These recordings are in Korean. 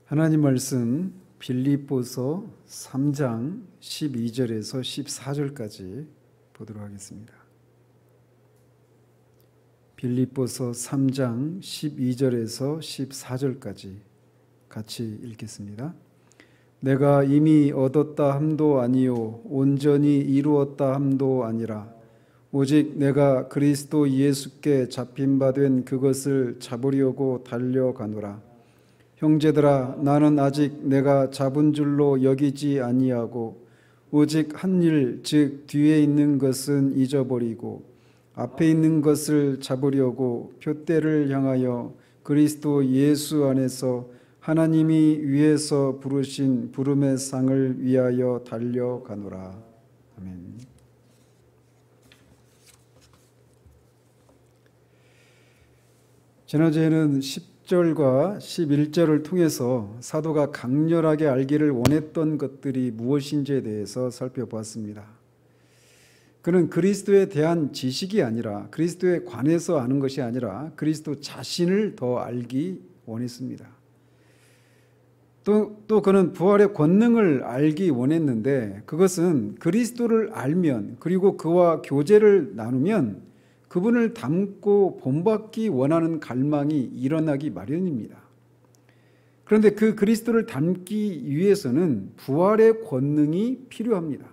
하나님 말씀 빌립보서 3장 12절에서 14절까지 보도록 하겠습니다. 빌립보서 3장 12절에서 14절까지 같이 읽겠습니다. 내가 이미 얻었다 함도 아니요 온전히 이루었다 함도 아니라 오직 내가 그리스도 예수께 잡힌 바 된 그것을 잡으려고 달려가노라. 형제들아, 나는 아직 내가 잡은 줄로 여기지 아니하고 오직 한 일, 즉 뒤에 있는 것은 잊어버리고 앞에 있는 것을 잡으려고 표대를 향하여 그리스도 예수 안에서 하나님이 위에서 부르신 부름의 상을 위하여 달려가노라. 아멘. 지난주에는 10절과 11절을 통해서 사도가 강렬하게 알기를 원했던 것들이 무엇인지에 대해서 살펴보았습니다. 그는 그리스도에 대한 지식이 아니라 그리스도에 관해서 아는 것이 아니라 그리스도 자신을 더 알기 원했습니다. 또 그는 부활의 권능을 알기 원했는데 그것은 그리스도를 알면 그리고 그와 교제를 나누면 그분을 닮고 본받기 원하는 갈망이 일어나기 마련입니다. 그런데 그 그리스도를 닮기 위해서는 부활의 권능이 필요합니다.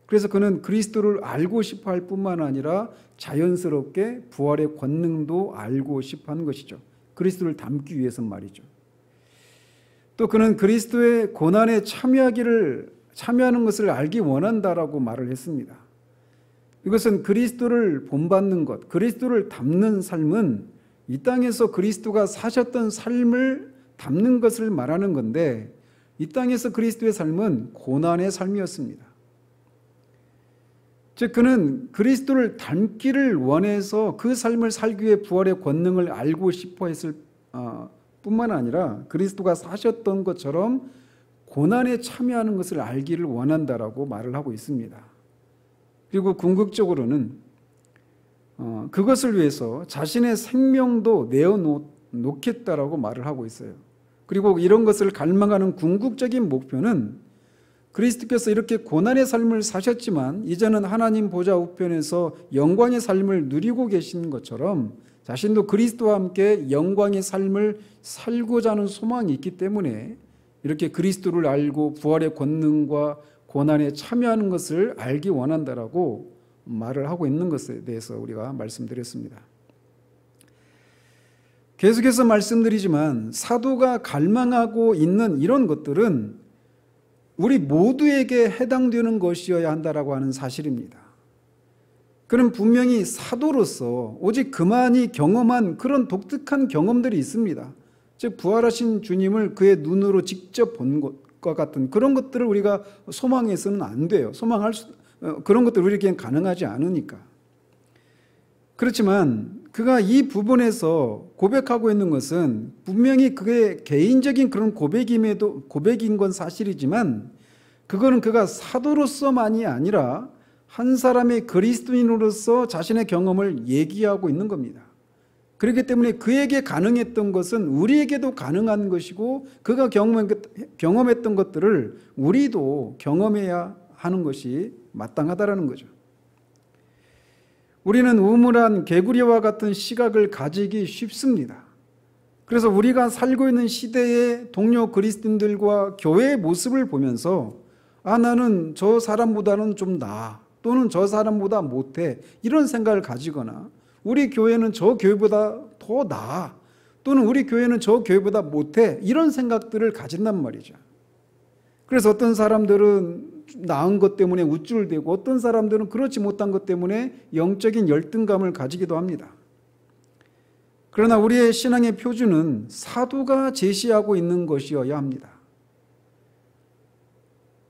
그래서 그는 그리스도를 알고 싶어 할 뿐만 아니라 자연스럽게 부활의 권능도 알고 싶어 하는 것이죠. 그리스도를 닮기 위해서 말이죠. 또 그는 그리스도의 고난에 참여하는 것을 알기 원한다라고 말을 했습니다. 이것은 그리스도를 본받는 것, 그리스도를 닮는 삶은 이 땅에서 그리스도가 사셨던 삶을 닮는 것을 말하는 건데 이 땅에서 그리스도의 삶은 고난의 삶이었습니다. 즉 그는 그리스도를 닮기를 원해서 그 삶을 살기 위해 부활의 권능을 알고 싶어 했을 뿐만 아니라 그리스도가 사셨던 것처럼 고난에 참여하는 것을 알기를 원한다라고 말을 하고 있습니다. 그리고 궁극적으로는 그것을 위해서 자신의 생명도 내어놓겠다라고 말을 하고 있어요. 그리고 이런 것을 갈망하는 궁극적인 목표는 그리스도께서 이렇게 고난의 삶을 사셨지만 이제는 하나님 보좌 우편에서 영광의 삶을 누리고 계신 것처럼 자신도 그리스도와 함께 영광의 삶을 살고자 하는 소망이 있기 때문에 이렇게 그리스도를 알고 부활의 권능과 고난에 참여하는 것을 알기 원한다라고 말을 하고 있는 것에 대해서 우리가 말씀드렸습니다. 계속해서 말씀드리지만 사도가 갈망하고 있는 이런 것들은 우리 모두에게 해당되는 것이어야 한다라고 하는 사실입니다. 그는 분명히 사도로서 오직 그만이 경험한 그런 독특한 경험들이 있습니다. 즉 부활하신 주님을 그의 눈으로 직접 본 것과 같은 그런 것들을 우리가 소망해서는 안 돼요. 그런 것들 우리에게는 가능하지 않으니까. 그렇지만 그가 이 부분에서 고백하고 있는 것은 분명히 그의 개인적인 그런 고백인 건 사실이지만 그거는 그가 사도로서만이 아니라 한 사람의 그리스도인으로서 자신의 경험을 얘기하고 있는 겁니다. 그렇기 때문에 그에게 가능했던 것은 우리에게도 가능한 것이고 그가 경험했던 것들을 우리도 경험해야 하는 것이 마땅하다라는 거죠. 우리는 우물한 개구리와 같은 시각을 가지기 쉽습니다. 그래서 우리가 살고 있는 시대의 동료 그리스도인들과 교회의 모습을 보면서 나는 저 사람보다는 좀 나아 또는 저 사람보다 못해 이런 생각을 가지거나 우리 교회는 저 교회보다 더 나아 또는 우리 교회는 저 교회보다 못해 이런 생각들을 가진단 말이죠. 그래서 어떤 사람들은 나은 것 때문에 우쭐대고 어떤 사람들은 그렇지 못한 것 때문에 영적인 열등감을 가지기도 합니다. 그러나 우리의 신앙의 표준은 사도가 제시하고 있는 것이어야 합니다.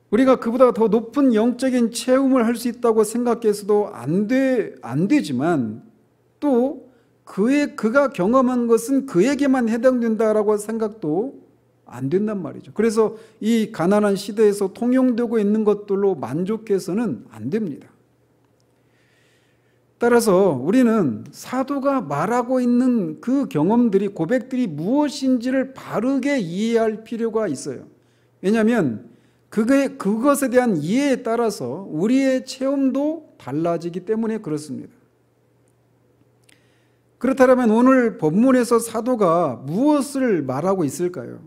우리가 그보다 더 높은 영적인 체험을 할 수 있다고 생각해서도 안 되지만 또 그가 경험한 것은 그에게만 해당된다라고 생각도 안 된단 말이죠. 그래서 이 가난한 시대에서 통용되고 있는 것들로 만족해서는 안 됩니다. 따라서 우리는 사도가 말하고 있는 그 경험들이, 고백들이 무엇인지를 바르게 이해할 필요가 있어요. 왜냐하면 그것에 대한 이해에 따라서 우리의 체험도 달라지기 때문에 그렇습니다. 그렇다면 오늘 본문에서 사도가 무엇을 말하고 있을까요?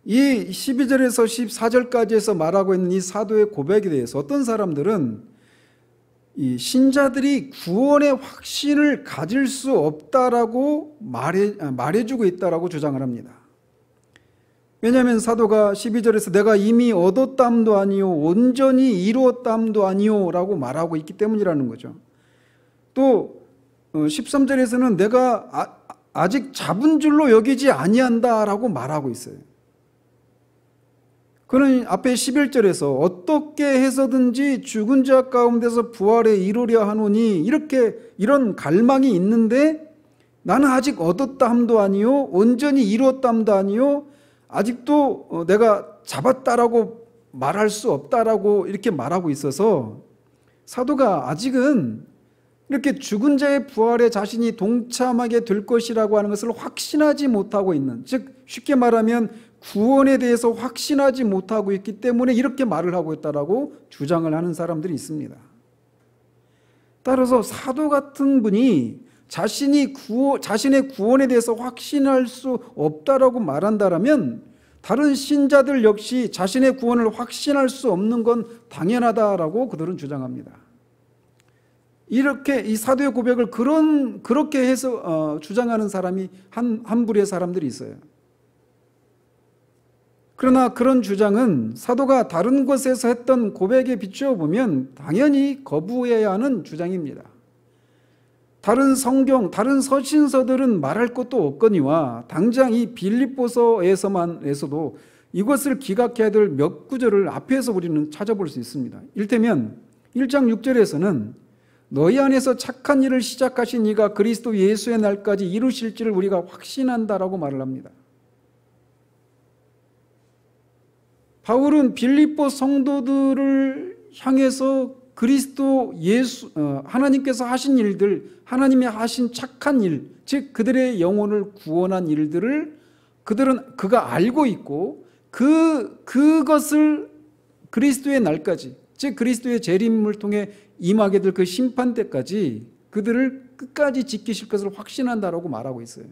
이 12절에서 14절까지에서 말하고 있는 이 사도의 고백에 대해서 어떤 사람들은 이 신자들이 구원의 확신을 가질 수 없다라고 말해주고 있다라고 주장을 합니다. 왜냐하면 사도가 12절에서 내가 이미 얻었담도 아니요 온전히 이루었담도 아니요 라고 말하고 있기 때문이라는 거죠. 또 13절에서는 내가 아직 잡은 줄로 여기지 아니한다라고 말하고 있어요. 그는 앞에 11절에서 어떻게 해서든지 죽은 자 가운데서 부활에 이르려 하노니 이런 갈망이 있는데 나는 아직 얻었담도 아니요 온전히 이루었담도 아니요 아직도 내가 잡았다라고 말할 수 없다라고 이렇게 말하고 있어서 사도가 아직은 이렇게 죽은 자의 부활에 자신이 동참하게 될 것이라고 하는 것을 확신하지 못하고 있는, 즉 쉽게 말하면 구원에 대해서 확신하지 못하고 있기 때문에 이렇게 말을 하고 있다라고 주장을 하는 사람들이 있습니다. 따라서 사도 같은 분이 자신의 구원에 대해서 확신할 수 없다라고 말한다라면 다른 신자들 역시 자신의 구원을 확신할 수 없는 건 당연하다라고 그들은 주장합니다. 이렇게 이 사도의 고백을 그렇게 해서 주장하는 사람이 한 부류의 사람들이 있어요. 그러나 그런 주장은 사도가 다른 곳에서 했던 고백에 비추어 보면 당연히 거부해야 하는 주장입니다. 다른 성경, 다른 서신서들은 말할 것도 없거니와 당장 이 빌립보서에서도 이것을 기각해야 될 몇 구절을 앞에서 우리는 찾아볼 수 있습니다. 이를테면 1장 6절에서는 너희 안에서 착한 일을 시작하신 이가 그리스도 예수의 날까지 이루실지를 우리가 확신한다라고 말을 합니다. 바울은 빌립보 성도들을 향해서 그리스도 예수, 하나님께서 하신 일들, 하나님이 하신 착한 일, 즉 그들의 영혼을 구원한 일들을 그가 알고 있고 그것을 그리스도의 날까지, 즉 그리스도의 재림을 통해 임하게 될 그 심판 때까지 그들을 끝까지 지키실 것을 확신한다라고 말하고 있어요.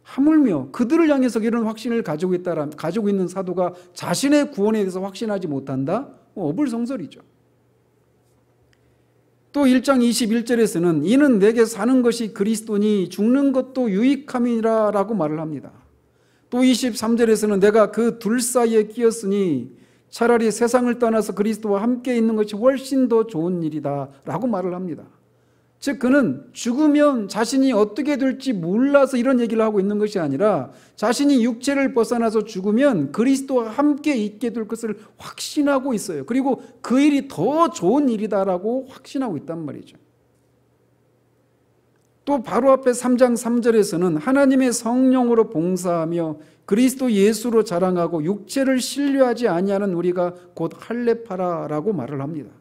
하물며 그들을 향해서 이런 확신을 가지고 있는 사도가 자신의 구원에 대해서 확신하지 못한다? 어불성설이죠. 또 1장 21절에서는 이는 내게 사는 것이 그리스도니 죽는 것도 유익함이라 라고 말을 합니다. 또 23절에서는 내가 그 둘 사이에 끼었으니 차라리 세상을 떠나서 그리스도와 함께 있는 것이 훨씬 더 좋은 일이다 라고 말을 합니다. 즉 그는 죽으면 자신이 어떻게 될지 몰라서 이런 얘기를 하고 있는 것이 아니라 자신이 육체를 벗어나서 죽으면 그리스도와 함께 있게 될 것을 확신하고 있어요. 그리고 그 일이 더 좋은 일이다라고 확신하고 있단 말이죠. 또 바로 앞에 3장 3절에서는 하나님의 성령으로 봉사하며 그리스도 예수로 자랑하고 육체를 신뢰하지 아니하는 우리가 곧 할례파라라고 말을 합니다.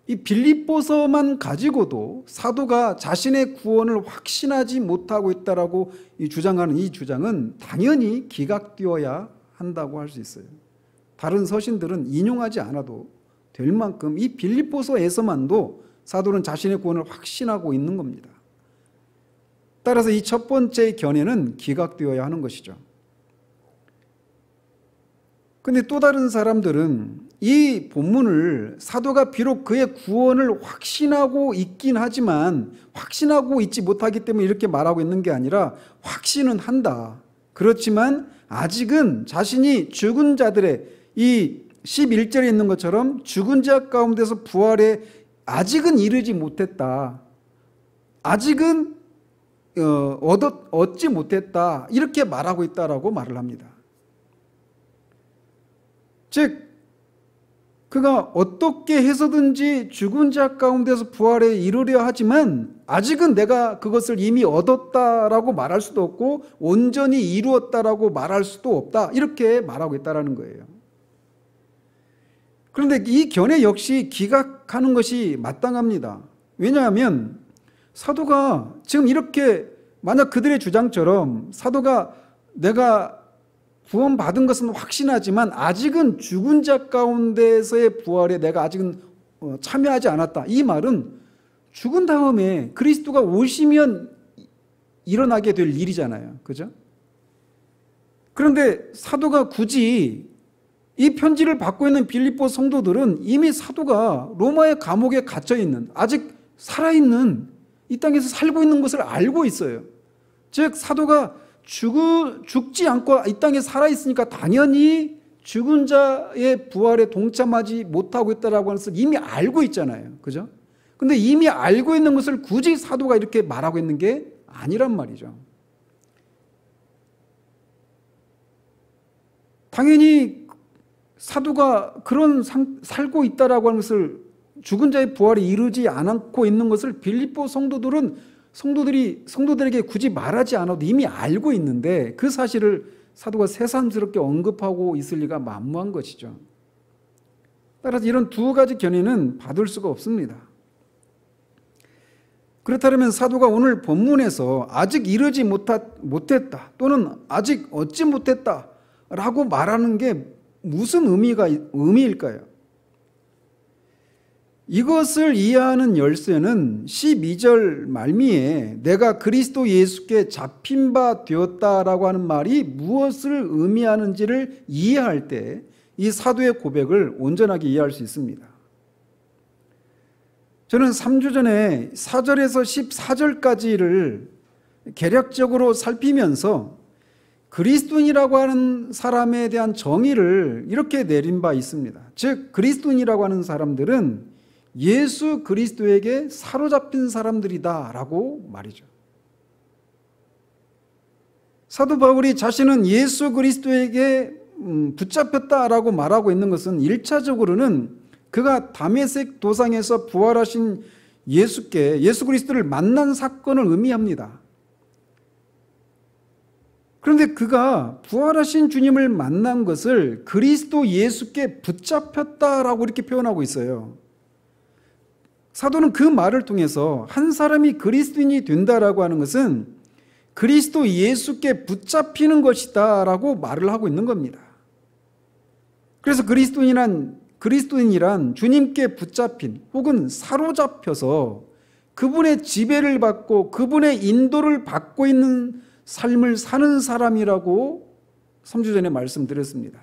이 빌립보서만 가지고도 사도가 자신의 구원을 확신하지 못하고 있다라고 주장하는 이 주장은 당연히 기각되어야 한다고 할 수 있어요. 다른 서신들은 인용하지 않아도 될 만큼 이 빌립보서에서만도 사도는 자신의 구원을 확신하고 있는 겁니다. 따라서 이 첫 번째 견해는 기각되어야 하는 것이죠. 그런데 또 다른 사람들은 이 본문을 사도가 비록 그의 구원을 확신하고 있긴 하지만 확신하고 있지 못하기 때문에 이렇게 말하고 있는 게 아니라 확신은 한다. 그렇지만 아직은 자신이 죽은 자들의 이 11절에 있는 것처럼 죽은 자 가운데서 부활에 아직은 이르지 못했다. 아직은 얻지 못했다. 이렇게 말하고 있다라고 말을 합니다. 즉 그가 어떻게 해서든지 죽은 자 가운데서 부활에 이르려 하지만 아직은 내가 그것을 이미 얻었다라고 말할 수도 없고 온전히 이루었다라고 말할 수도 없다. 이렇게 말하고 있다는 거예요. 그런데 이 견해 역시 기각하는 것이 마땅합니다. 왜냐하면 사도가 지금 이렇게 만약 그들의 주장처럼 사도가 내가 구원받은 것은 확신하지만 아직은 죽은 자 가운데서의 부활에 내가 아직은 참여하지 않았다. 이 말은 죽은 다음에 그리스도가 오시면 일어나게 될 일이잖아요. 그죠? 그런데 사도가 굳이 이 편지를 받고 있는 빌립보 성도들은 이미 사도가 로마의 감옥에 갇혀 있는, 아직 살아있는, 이 땅에서 살고 있는 것을 알고 있어요. 즉 사도가 죽지 않고 이 땅에 살아있으니까 당연히 죽은 자의 부활에 동참하지 못하고 있다라고 하는 것을 이미 알고 있잖아요. 그죠? 근데 이미 알고 있는 것을 굳이 사도가 이렇게 말하고 있는 게 아니란 말이죠. 당연히 사도가 그런 살고 있다라고 하는 것을, 죽은 자의 부활이 이르지 않고 있는 것을 빌립보 성도들에게 굳이 말하지 않아도 이미 알고 있는데 그 사실을 사도가 새삼스럽게 언급하고 있을 리가 만무한 것이죠. 따라서 이런 두 가지 견해는 받을 수가 없습니다. 그렇다면 사도가 오늘 본문에서 아직 이르지 못했다 또는 아직 얻지 못했다 라고 말하는 게 무슨 의미일까요? 이것을 이해하는 열쇠는 12절 말미에 내가 그리스도 예수께 잡힌 바 되었다라고 하는 말이 무엇을 의미하는지를 이해할 때 이 사도의 고백을 온전하게 이해할 수 있습니다. 저는 3주 전에 4절에서 14절까지를 개략적으로 살피면서 그리스도인이라고 하는 사람에 대한 정의를 이렇게 내린 바 있습니다. 즉 그리스도인이라고 하는 사람들은 예수 그리스도에게 사로잡힌 사람들이다 라고 말이죠. 사도 바울이 자신은 예수 그리스도에게 붙잡혔다라고 말하고 있는 것은 1차적으로는 그가 다메섹 도상에서 부활하신 예수 그리스도를 만난 사건을 의미합니다. 그런데 그가 부활하신 주님을 만난 것을 그리스도 예수께 붙잡혔다라고 이렇게 표현하고 있어요. 사도는 그 말을 통해서 한 사람이 그리스도인이 된다라고 하는 것은 그리스도 예수께 붙잡히는 것이다라고 말을 하고 있는 겁니다. 그래서 그리스도인이란 주님께 붙잡힌 혹은 사로잡혀서 그분의 지배를 받고 그분의 인도를 받고 있는 삶을 사는 사람이라고 3주 전에 말씀드렸습니다.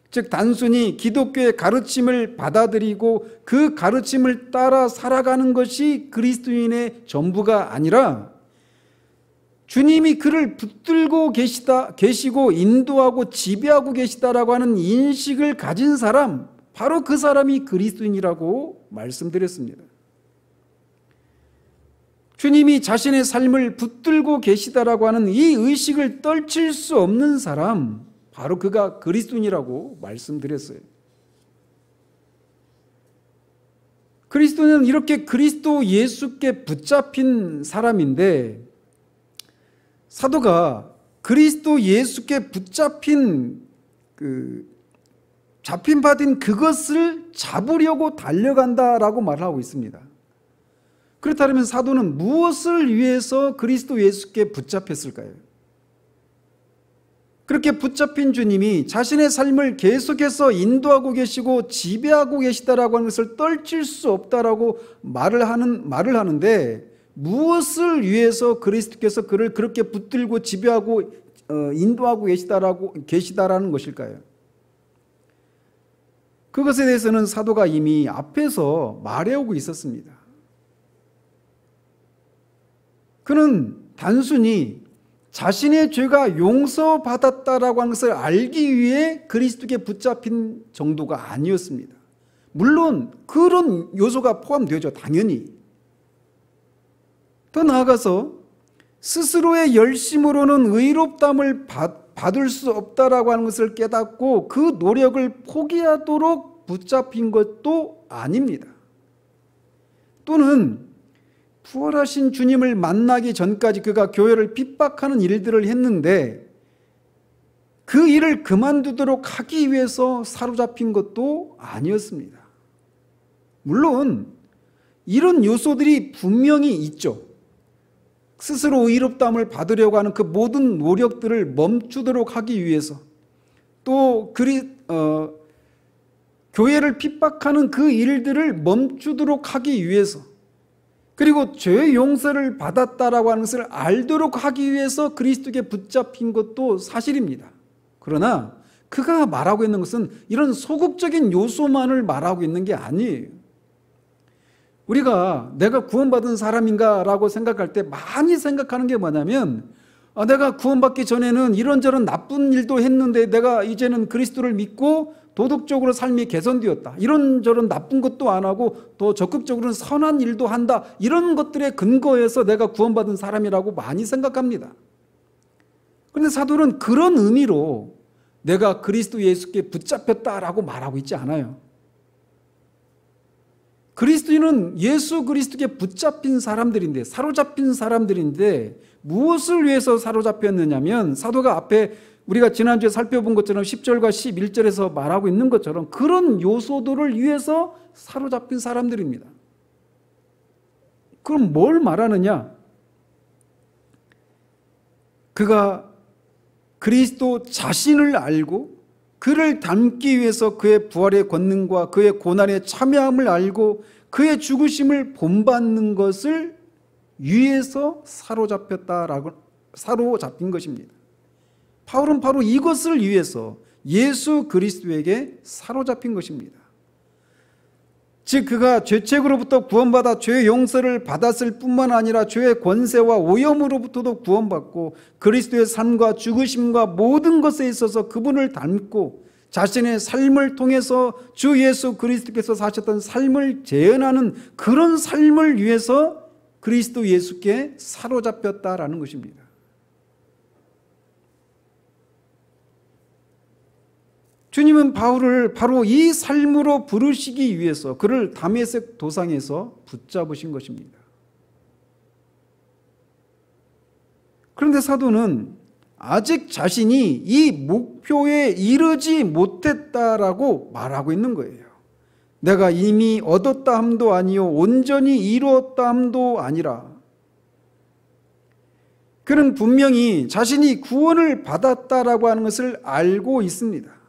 즉 단순히 기독교의 가르침을 받아들이고 그 가르침을 따라 살아가는 것이 그리스도인의 전부가 아니라 주님이 그를 붙들고 계시고 인도하고 지배하고 계시다라고 하는 인식을 가진 사람, 바로 그 사람이 그리스도인이라고 말씀드렸습니다. 주님이 자신의 삶을 붙들고 계시다라고 하는 이 의식을 떨칠 수 없는 사람, 바로 그가 그리스도인이라고 말씀드렸어요. 그리스도는 이렇게 그리스도 예수께 붙잡힌 사람인데 사도가 그리스도 예수께 붙잡힌 잡힌 받은 그것을 잡으려고 달려간다라고 말하고 있습니다. 그렇다면 사도는 무엇을 위해서 그리스도 예수께 붙잡혔을까요? 그렇게 붙잡힌 주님이 자신의 삶을 계속해서 인도하고 계시고 지배하고 계시다라고 하는 것을 떨칠 수 없다라고 말을 하는데 무엇을 위해서 그리스도께서 그를 그렇게 붙들고 지배하고 인도하고 계시다라는 것일까요? 그것에 대해서는 사도가 이미 앞에서 말해오고 있었습니다. 그는 단순히 자신의 죄가 용서받았다라고 하는 것을 알기 위해 그리스도께 붙잡힌 정도가 아니었습니다. 물론 그런 요소가 포함되죠. 당연히. 더 나아가서 스스로의 열심으로는 의롭다함을 받을 수 없다라고 하는 것을 깨닫고 그 노력을 포기하도록 붙잡힌 것도 아닙니다. 또는 부활하신 주님을 만나기 전까지 그가 교회를 핍박하는 일들을 했는데 그 일을 그만두도록 하기 위해서 사로잡힌 것도 아니었습니다. 물론 이런 요소들이 분명히 있죠. 스스로 의롭다함을 받으려고 하는 그 모든 노력들을 멈추도록 하기 위해서, 또 교회를 핍박하는 그 일들을 멈추도록 하기 위해서, 그리고 죄의 용서를 받았다라고 하는 것을 알도록 하기 위해서 그리스도께 붙잡힌 것도 사실입니다. 그러나 그가 말하고 있는 것은 이런 소극적인 요소만을 말하고 있는 게 아니에요. 우리가 내가 구원받은 사람인가 라고 생각할 때 많이 생각하는 게 뭐냐면, 내가 구원받기 전에는 이런저런 나쁜 일도 했는데 내가 이제는 그리스도를 믿고 도덕적으로 삶이 개선되었다, 이런저런 나쁜 것도 안 하고 더 적극적으로는 선한 일도 한다, 이런 것들에 근거해서 내가 구원받은 사람이라고 많이 생각합니다. 그런데 사도는 그런 의미로 내가 그리스도 예수께 붙잡혔다라고 말하고 있지 않아요. 그리스도인은 예수 그리스도께 붙잡힌 사람들인데, 사로잡힌 사람들인데, 무엇을 위해서 사로잡혔느냐면, 사도가 앞에 우리가 지난주에 살펴본 것처럼 10절과 11절에서 말하고 있는 것처럼 그런 요소들을 위해서 사로잡힌 사람들입니다. 그럼 뭘 말하느냐? 그가 그리스도 자신을 알고 그를 닮기 위해서 그의 부활의 권능과 그의 고난에 참여함을 알고 그의 죽으심을 본받는 것을 위해서 사로잡힌 것입니다. 바울은 바로 이것을 위해서 예수 그리스도에게 사로잡힌 것입니다. 즉 그가 죄책으로부터 구원받아 죄의 용서를 받았을 뿐만 아니라 죄의 권세와 오염으로부터도 구원받고 그리스도의 삶과 죽으심과 모든 것에 있어서 그분을 닮고 자신의 삶을 통해서 주 예수 그리스도께서 사셨던 삶을 재현하는 그런 삶을 위해서 그리스도 예수께 사로잡혔다라는 것입니다. 주님은 바울을 바로 이 삶으로 부르시기 위해서 그를 다메섹 도상에서 붙잡으신 것입니다. 그런데 사도는 아직 자신이 이 목표에 이르지 못했다라고 말하고 있는 거예요. 내가 이미 얻었다 함도 아니요 온전히 이루었다 함도 아니라. 그는 분명히 자신이 구원을 받았다라고 하는 것을 알고 있습니다.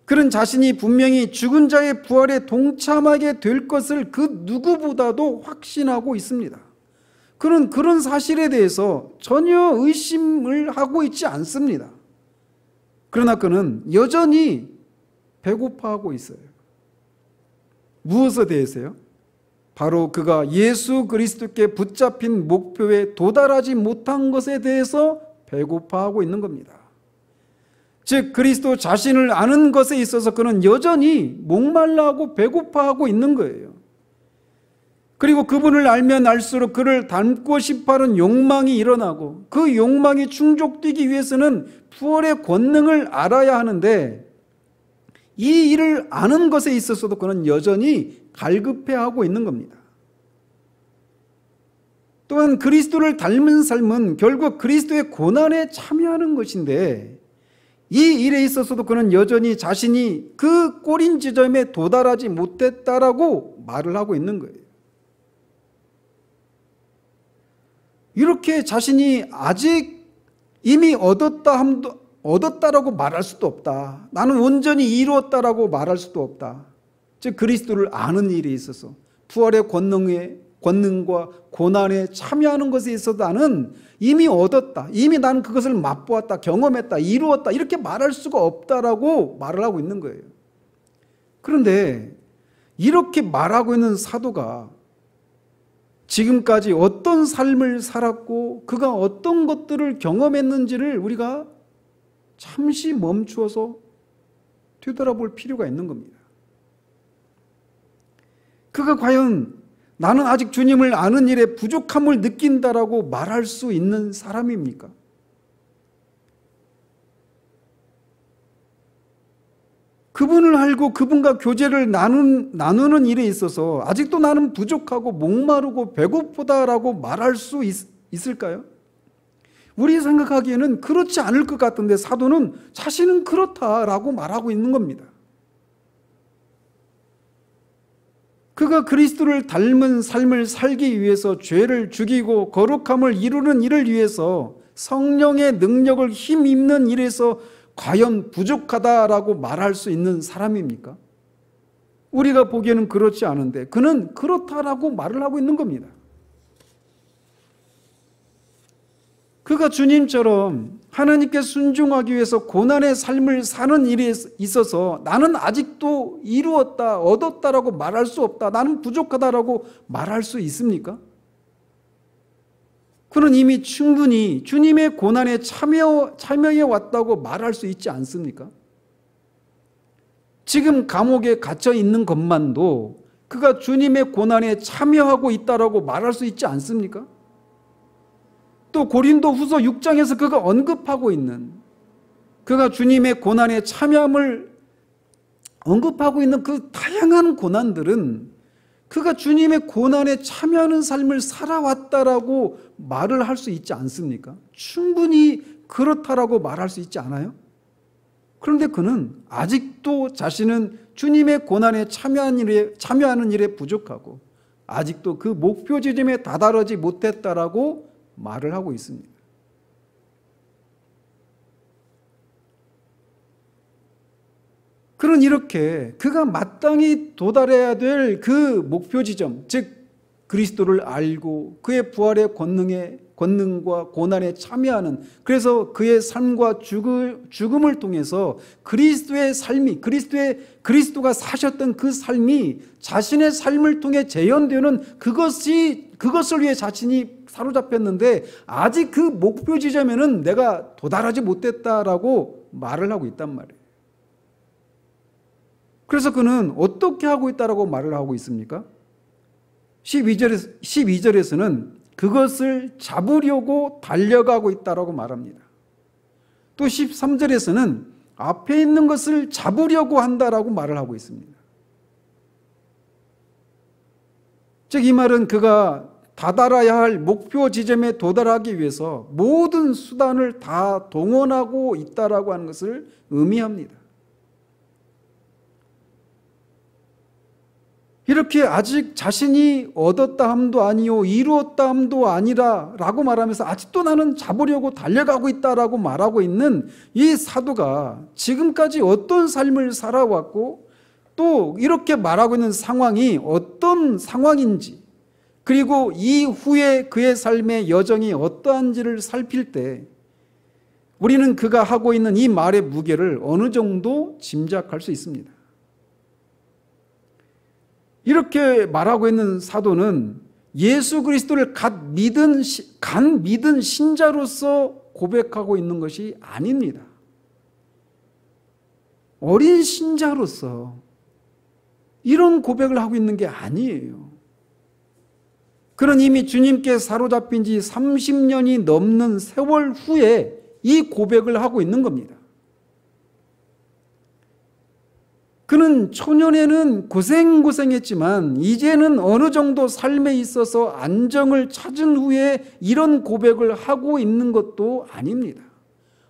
그는 자신이 분명히 죽은 자의 부활에 동참하게 될 것을 그 누구보다도 확신하고 있습니다. 그는 그런 사실에 대해서 전혀 의심을 하고 있지 않습니다. 그러나 그는 여전히 배고파하고 있어요. 무엇에 대해서요? 바로 그가 예수 그리스도께 붙잡힌 목표에 도달하지 못한 것에 대해서 배고파하고 있는 겁니다. 즉 그리스도 자신을 아는 것에 있어서 그는 여전히 목말라하고 배고파하고 있는 거예요. 그리고 그분을 알면 알수록 그를 닮고 싶어하는 욕망이 일어나고 그 욕망이 충족되기 위해서는 부활의 권능을 알아야 하는데 이 일을 아는 것에 있어서도 그는 여전히 갈급해하고 있는 겁니다. 또한 그리스도를 닮은 삶은 결국 그리스도의 고난에 참여하는 것인데 이 일에 있어서도 그는 여전히 자신이 그 꼬린 지점에 도달하지 못했다라고 말을 하고 있는 거예요. 이렇게 자신이 아직 이미 얻었다라고 말할 수도 없다. 나는 온전히 이루었다라고 말할 수도 없다. 즉 그리스도를 아는 일에 있어서 부활의 권능과 고난에 참여하는 것에 있어서 나는 이미 얻었다, 이미 나는 그것을 맛보았다, 경험했다, 이루었다 이렇게 말할 수가 없다라고 말을 하고 있는 거예요. 그런데 이렇게 말하고 있는 사도가 지금까지 어떤 삶을 살았고 그가 어떤 것들을 경험했는지를 우리가 잠시 멈추어서 되돌아볼 필요가 있는 겁니다. 그가 과연 나는 아직 주님을 아는 일에 부족함을 느낀다라고 말할 수 있는 사람입니까? 그분을 알고 그분과 교제를 나누는 일에 있어서 아직도 나는 부족하고 목마르고 배고프다라고 말할 수 있을까요? 우리 생각하기에는 그렇지 않을 것 같은데 사도는 자신은 그렇다라고 말하고 있는 겁니다. 그가 그리스도를 닮은 삶을 살기 위해서 죄를 죽이고 거룩함을 이루는 일을 위해서 성령의 능력을 힘입는 일에서 과연 부족하다라고 말할 수 있는 사람입니까? 우리가 보기에는 그렇지 않은데 그는 그렇다라고 말을 하고 있는 겁니다. 그가 주님처럼 하나님께 순종하기 위해서 고난의 삶을 사는 일에 있어서 나는 아직도 이루었다, 얻었다라고 말할 수 없다, 나는 부족하다라고 말할 수 있습니까? 그는 이미 충분히 주님의 고난에 참여해 왔다고 말할 수 있지 않습니까? 지금 감옥에 갇혀 있는 것만도 그가 주님의 고난에 참여하고 있다라고 말할 수 있지 않습니까? 또 고린도 후서 6장에서 그가 언급하고 있는, 그가 주님의 고난에 참여함을 언급하고 있는 그 다양한 고난들은 그가 주님의 고난에 참여하는 삶을 살아왔다라고 말을 할 수 있지 않습니까? 충분히 그렇다라고 말할 수 있지 않아요? 그런데 그는 아직도 자신은 주님의 고난에 참여하는 일에 부족하고 아직도 그 목표 지점에 다다르지 못했다라고 말을 하고 있습니다. 그는 이렇게 그가 마땅히 도달해야 될 그 목표 지점, 즉 그리스도를 알고 그의 부활의 권능과 고난에 참여하는, 그래서 그의 삶과 죽음을 통해서 그리스도의 삶이, 그리스도가 사셨던 그 삶이 자신의 삶을 통해 재현되는 그것을 위해 자신이 사로잡혔는데 아직 그 목표 지점에는 내가 도달하지 못했다라고 말을 하고 있단 말이에요. 그래서 그는 어떻게 하고 있다라고 말을 하고 있습니까? 12절에서는 그것을 잡으려고 달려가고 있다라고 말합니다. 또 13절에서는 앞에 있는 것을 잡으려고 한다라고 말을 하고 있습니다. 즉 이 말은 그가 다다라야 할 목표 지점에 도달하기 위해서 모든 수단을 다 동원하고 있다라고 하는 것을 의미합니다. 이렇게 아직 자신이 얻었다 함도 아니요 이루었다 함도 아니라 라고 말하면서 아직도 나는 잡으려고 달려가고 있다라고 말하고 있는 이 사도가 지금까지 어떤 삶을 살아왔고 또 이렇게 말하고 있는 상황이 어떤 상황인지, 그리고 이후에 그의 삶의 여정이 어떠한지를 살필 때 우리는 그가 하고 있는 이 말의 무게를 어느 정도 짐작할 수 있습니다. 이렇게 말하고 있는 사도는 예수 그리스도를 간 믿은 신자로서 고백하고 있는 것이 아닙니다. 어린 신자로서 이런 고백을 하고 있는 게 아니에요. 그는 이미 주님께 사로잡힌 지 30년이 넘는 세월 후에 이 고백을 하고 있는 겁니다. 그는 초년에는 고생했지만 이제는 어느 정도 삶에 있어서 안정을 찾은 후에 이런 고백을 하고 있는 것도 아닙니다.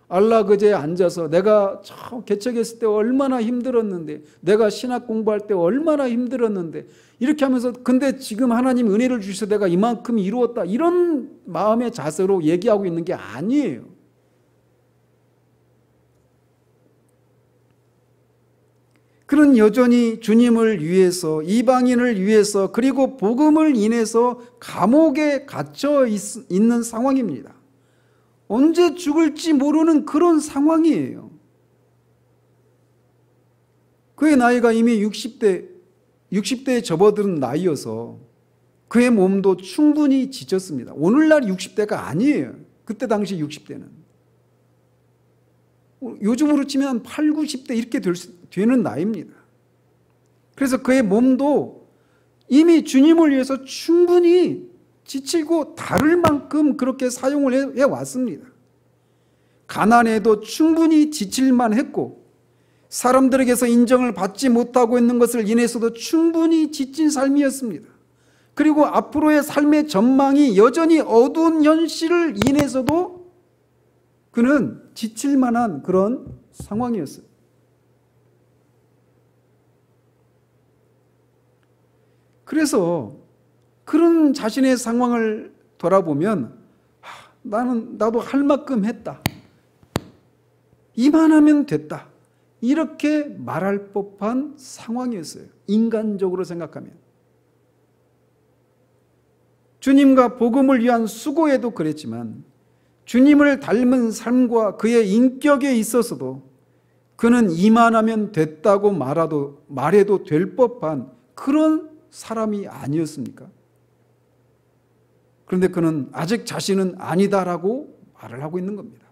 안락의자에 앉아서 내가 저 개척했을 때 얼마나 힘들었는데, 내가 신학 공부할 때 얼마나 힘들었는데, 이렇게 하면서 근데 지금 하나님 은혜를 주셔서 내가 이만큼 이루었다, 이런 마음의 자세로 얘기하고 있는 게 아니에요. 그는 여전히 주님을 위해서, 이방인을 위해서, 그리고 복음을 인해서 감옥에 갇혀 있는 상황입니다. 언제 죽을지 모르는 그런 상황이에요. 그의 나이가 이미 60대에 접어든 나이여서 그의 몸도 충분히 지쳤습니다. 오늘날 60대가 아니에요. 그때 당시 60대는. 요즘으로 치면 한 8, 90대 이렇게 되는 나이입니다. 그래서 그의 몸도 이미 주님을 위해서 충분히 지치고 다를 만큼 그렇게 사용을 해왔습니다. 가난해도 충분히 지칠만 했고 사람들에게서 인정을 받지 못하고 있는 것을 인해서도 충분히 지친 삶이었습니다. 그리고 앞으로의 삶의 전망이 여전히 어두운 현실을 인해서도 그는 지칠 만한 그런 상황이었어요. 그래서 그런 자신의 상황을 돌아보면 나도 할 만큼 했다. 이만하면 됐다. 이렇게 말할 법한 상황이었어요. 인간적으로 생각하면. 주님과 복음을 위한 수고에도 그랬지만 주님을 닮은 삶과 그의 인격에 있어서도 그는 이만하면 됐다고 말해도 될 법한 그런 사람이 아니었습니까? 그런데 그는 아직 자신은 아니다라고 말을 하고 있는 겁니다.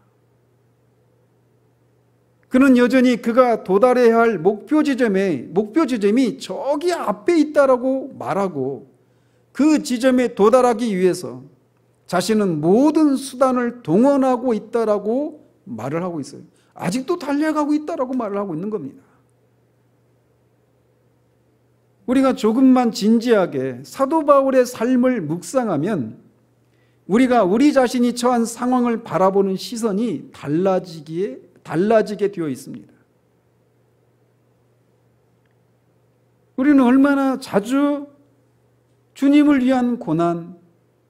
그는 여전히 그가 도달해야 할 목표 지점이 저기 앞에 있다라고 말하고 그 지점에 도달하기 위해서 자신은 모든 수단을 동원하고 있다라고 말을 하고 있어요. 아직도 달려가고 있다라고 말을 하고 있는 겁니다. 우리가 조금만 진지하게 사도 바울의 삶을 묵상하면 우리가 우리 자신이 처한 상황을 바라보는 시선이 달라지게 되어 있습니다. 우리는 얼마나 자주 주님을 위한 고난,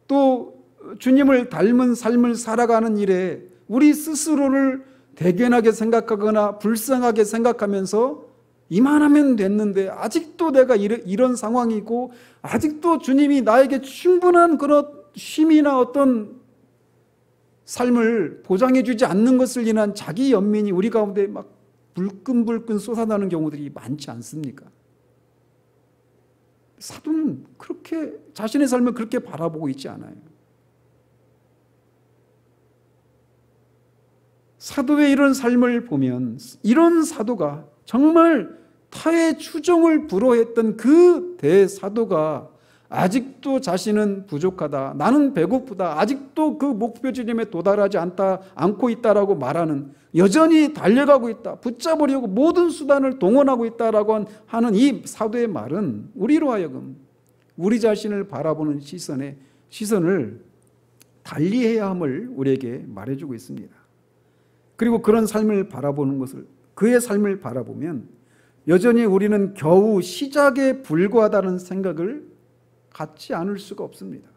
또 주님을 닮은 삶을 살아가는 일에 우리 스스로를 대견하게 생각하거나 불쌍하게 생각하면서 이만하면 됐는데 아직도 내가 이런 상황이고 아직도 주님이 나에게 충분한 그런 쉼이나 어떤 삶을 보장해 주지 않는 것을 인한 자기 연민이 우리 가운데 막 불끈불끈 솟아나는 경우들이 많지 않습니까? 사도는 그렇게 자신의 삶을 그렇게 바라보고 있지 않아요. 사도의 이런 삶을 보면 이런 사도가 정말 타의 추종을 불허했던 그 대사도가 아직도 자신은 부족하다, 나는 배고프다, 아직도 그 목표 지점에 도달하지 않고 있다라고 말하는, 여전히 달려가고 있다, 붙잡으려고 모든 수단을 동원하고 있다라고 하는 이 사도의 말은 우리로 하여금 우리 자신을 바라보는 시선을 달리해야 함을 우리에게 말해주고 있습니다. 그리고 그런 삶을 바라보는 것을, 그의 삶을 바라보면 여전히 우리는 겨우 시작에 불과하다는 생각을 갖지 않을 수가 없습니다.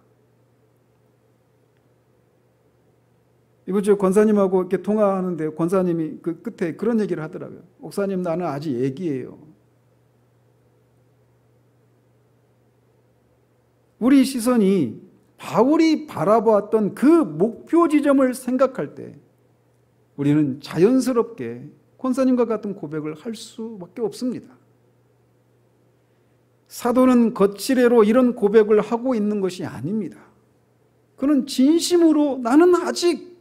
이번 주에 권사님하고 이렇게 통화하는데 권사님이 그 끝에 그런 얘기를 하더라고요. 목사님, 나는 아직 애기예요. 우리 시선이 바울이 바라보았던 그 목표 지점을 생각할 때 우리는 자연스럽게 권사님과 같은 고백을 할 수밖에 없습니다. 사도는 거칠애로 이런 고백을 하고 있는 것이 아닙니다. 그는 진심으로 나는 아직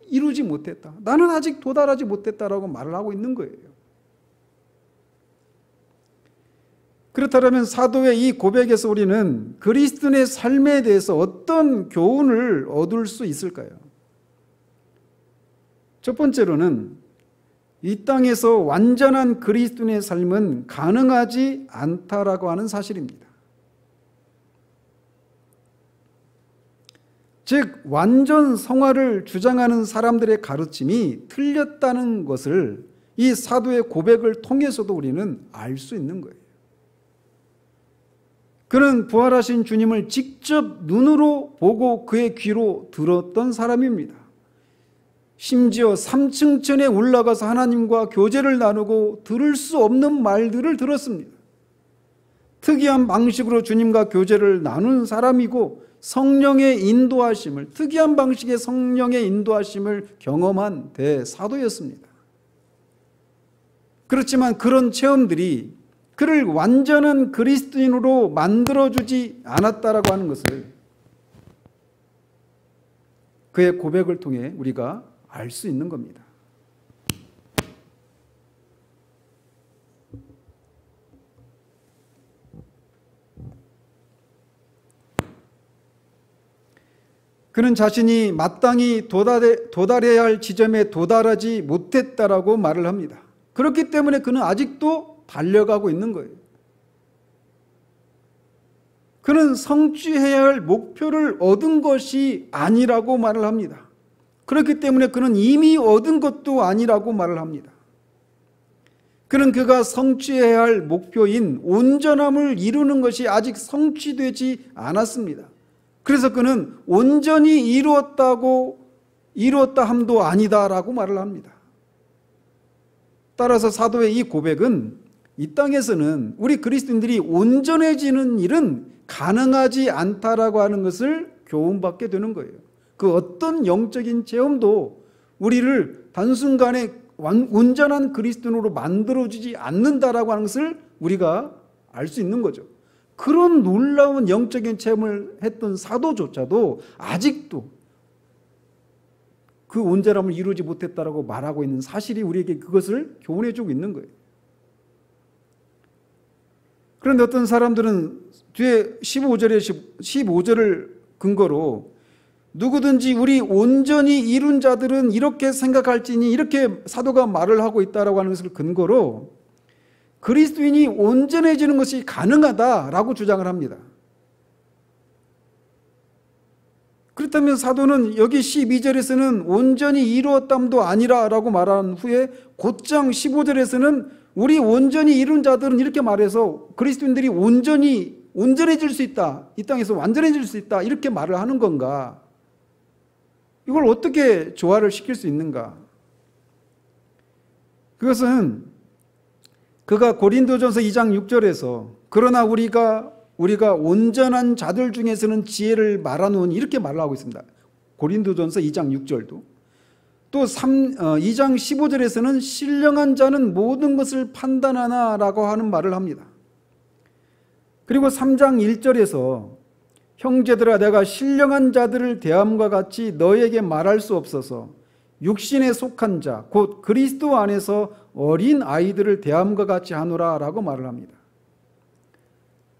이루지 못했다, 나는 아직 도달하지 못했다라고 말을 하고 있는 거예요. 그렇다면 사도의 이 고백에서 우리는 그리스도인의 삶에 대해서 어떤 교훈을 얻을 수 있을까요? 첫 번째로는 이 땅에서 완전한 그리스도인의 삶은 가능하지 않다라고 하는 사실입니다. 즉 완전 성화를 주장하는 사람들의 가르침이 틀렸다는 것을 이 사도의 고백을 통해서도 우리는 알 수 있는 거예요. 그는 부활하신 주님을 직접 눈으로 보고 그의 귀로 들었던 사람입니다. 심지어 3층천에 올라가서 하나님과 교제를 나누고 들을 수 없는 말들을 들었습니다. 특이한 방식으로 주님과 교제를 나눈 사람이고 성령의 인도하심을, 특이한 방식의 성령의 인도하심을 경험한 대사도였습니다. 그렇지만 그런 체험들이 그를 완전한 그리스도인으로 만들어주지 않았다라고 하는 것을 그의 고백을 통해 우리가 알 수 있는 겁니다. 그는 자신이 마땅히 도달해야 할 지점에 도달하지 못했다라고 말을 합니다. 그렇기 때문에 그는 아직도 달려가고 있는 거예요. 그는 성취해야 할 목표를 얻은 것이 아니라고 말을 합니다. 그렇기 때문에 그는 이미 얻은 것도 아니라고 말을 합니다. 그는 그가 성취해야 할 목표인 온전함을 이루는 것이 아직 성취되지 않았습니다. 그래서 그는 온전히 이루었다 함도 아니다라고 말을 합니다. 따라서 사도의 이 고백은 이 땅에서는 우리 그리스도인들이 온전해지는 일은 가능하지 않다라고 하는 것을 교훈받게 되는 거예요. 그 어떤 영적인 체험도 우리를 단순간에 온전한 그리스도인으로 만들어주지 않는다라고 하는 것을 우리가 알 수 있는 거죠. 그런 놀라운 영적인 체험을 했던 사도조차도 아직도 그 온전함을 이루지 못했다라고 말하고 있는 사실이 우리에게 그것을 교훈해주고 있는 거예요. 그런데 어떤 사람들은 뒤에 15절을 근거로 누구든지 우리 온전히 이룬 자들은 이렇게 생각할지니 이렇게 사도가 말을 하고 있다라고 하는 것을 근거로 그리스도인이 온전해지는 것이 가능하다라고 주장을 합니다. 그렇다면 사도는 여기 12절에서는 온전히 이루었담도 아니라라고 말한 후에 곧장 15절에서는 우리 온전히 이룬 자들은 이렇게 말해서 그리스도인들이 온전해질 수 있다. 이 땅에서 완전해질 수 있다. 이렇게 말을 하는 건가? 이걸 어떻게 조화를 시킬 수 있는가? 그것은 그가 고린도전서 2장 6절에서 그러나 우리가 온전한 자들 중에서는 지혜를 말하노니 이렇게 말을 하고 있습니다. 고린도전서 2장 6절도 또 2장 15절에서는 신령한 자는 모든 것을 판단하나라고 하는 말을 합니다. 그리고 3장 1절에서 형제들아 내가 신령한 자들을 대함과 같이 너에게 말할 수 없어서 육신에 속한 자 곧 그리스도 안에서 어린 아이들을 대함과 같이 하노라 라고 말을 합니다.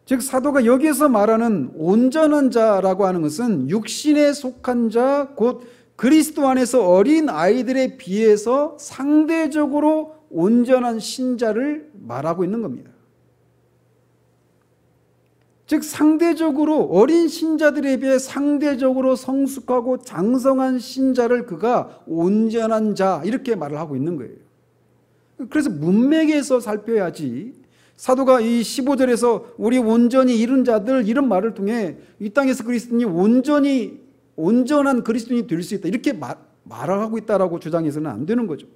즉 사도가 여기에서 말하는 온전한 자라고 하는 것은 육신에 속한 자 곧 그리스도 안에서 어린 아이들에 비해서 상대적으로 온전한 신자를 말하고 있는 겁니다. 즉 상대적으로 어린 신자들에 비해 상대적으로 성숙하고 장성한 신자를 그가 온전한 자 이렇게 말을 하고 있는 거예요. 그래서 문맥에서 살펴야지 사도가 이 15절에서 우리 온전히 이룬 자들 이런 말을 통해 이 땅에서 그리스도인이 온전한 그리스도인이 될 수 있다 이렇게 말을 하고 있다라고 주장해서는 안 되는 거죠.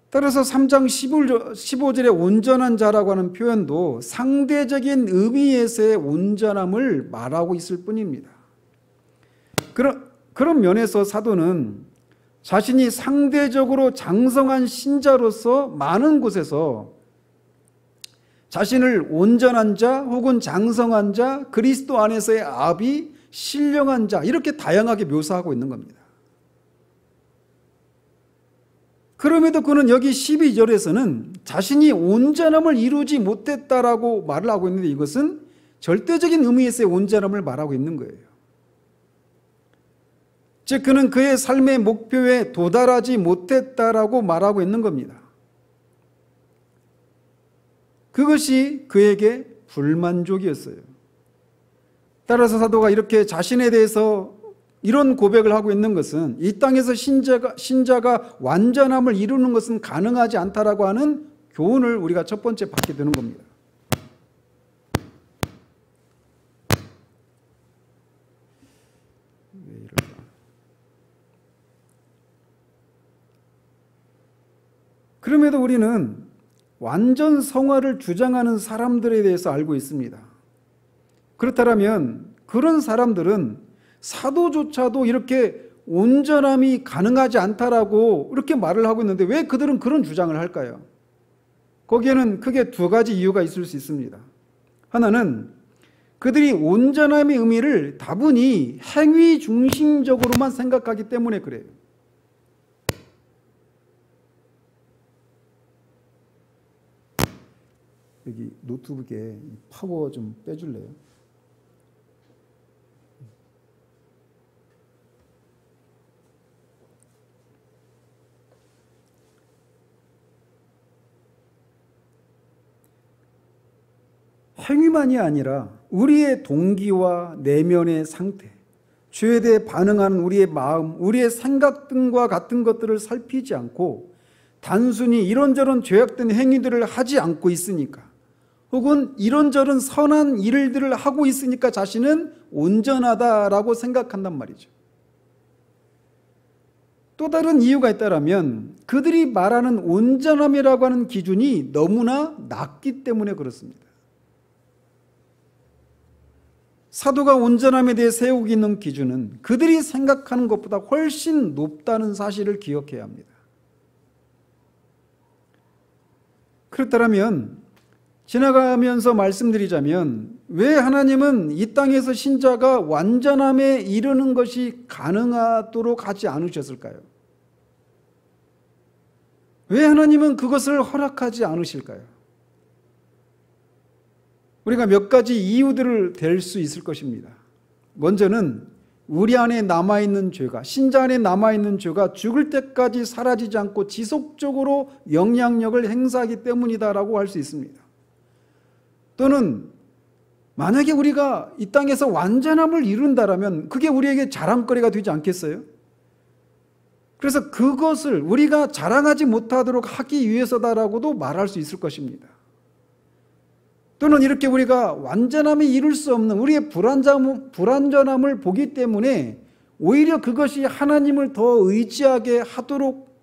따라서 3장 15절의 온전한 자라고 하는 표현도 상대적인 의미에서의 온전함을 말하고 있을 뿐입니다. 그런 면에서 사도는 자신이 상대적으로 장성한 신자로서 많은 곳에서 자신을 온전한 자 혹은 장성한 자, 그리스도 안에서의 아비, 신령한 자 이렇게 다양하게 묘사하고 있는 겁니다. 그럼에도 그는 여기 12절에서는 자신이 온전함을 이루지 못했다라고 말을 하고 있는데 이것은 절대적인 의미에서의 온전함을 말하고 있는 거예요. 즉 그는 그의 삶의 목표에 도달하지 못했다라고 말하고 있는 겁니다. 그것이 그에게 불만족이었어요. 따라서 사도가 이렇게 자신에 대해서 이런 고백을 하고 있는 것은 이 땅에서 신자가 완전함을 이루는 것은 가능하지 않다라고 하는 교훈을 우리가 첫 번째 받게 되는 겁니다. 왜 이럴까? 그럼에도 우리는 완전 성화를 주장하는 사람들에 대해서 알고 있습니다. 그렇다면 그런 사람들은 사도조차도 이렇게 온전함이 가능하지 않다라고 이렇게 말을 하고 있는데 왜 그들은 그런 주장을 할까요? 거기에는 크게 두 가지 이유가 있을 수 있습니다. 하나는 그들이 온전함의 의미를 다분히 행위 중심적으로만 생각하기 때문에 그래요. 여기 노트북에 파워 좀 빼줄래요? 행위만이 아니라 우리의 동기와 내면의 상태, 죄에 대해 반응하는 우리의 마음, 우리의 생각 등과 같은 것들을 살피지 않고 단순히 이런저런 죄악된 행위들을 하지 않고 있으니까, 혹은 이런저런 선한 일들을 하고 있으니까 자신은 온전하다라고 생각한단 말이죠. 또 다른 이유가 있다면 그들이 말하는 온전함이라고 하는 기준이 너무나 낮기 때문에 그렇습니다. 사도가 온전함에 대해 세우고 있는 기준은 그들이 생각하는 것보다 훨씬 높다는 사실을 기억해야 합니다. 그렇다면 지나가면서 말씀드리자면, 왜 하나님은 이 땅에서 신자가 완전함에 이르는 것이 가능하도록 하지 않으셨을까요? 왜 하나님은 그것을 허락하지 않으실까요? 우리가 몇 가지 이유들을 댈 수 있을 것입니다. 먼저는 우리 안에 남아있는 죄가, 신자 안에 남아있는 죄가 죽을 때까지 사라지지 않고 지속적으로 영향력을 행사하기 때문이다라고 할 수 있습니다. 또는 만약에 우리가 이 땅에서 완전함을 이룬다라면 그게 우리에게 자랑거리가 되지 않겠어요? 그래서 그것을 우리가 자랑하지 못하도록 하기 위해서다라고도 말할 수 있을 것입니다. 또는 이렇게 우리가 완전함이 이룰 수 없는 우리의 불완전함을 보기 때문에 오히려 그것이 하나님을 더 의지하게 하도록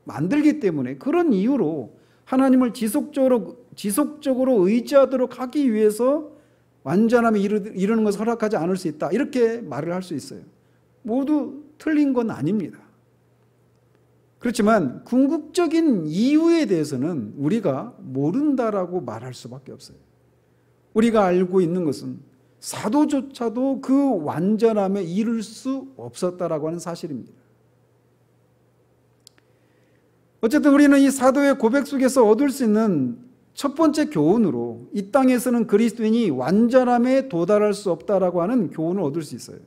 만들기 때문에, 그런 이유로 하나님을 지속적으로 의지하도록 하기 위해서 완전함에 이르는 것을 허락하지 않을 수 있다, 이렇게 말을 할 수 있어요. 모두 틀린 건 아닙니다. 그렇지만 궁극적인 이유에 대해서는 우리가 모른다라고 말할 수밖에 없어요. 우리가 알고 있는 것은 사도조차도 그 완전함에 이를 수 없었다라고 하는 사실입니다. 어쨌든 우리는 이 사도의 고백 속에서 얻을 수 있는 첫 번째 교훈으로 이 땅에서는 그리스도인이 완전함에 도달할 수 없다라고 하는 교훈을 얻을 수 있어요.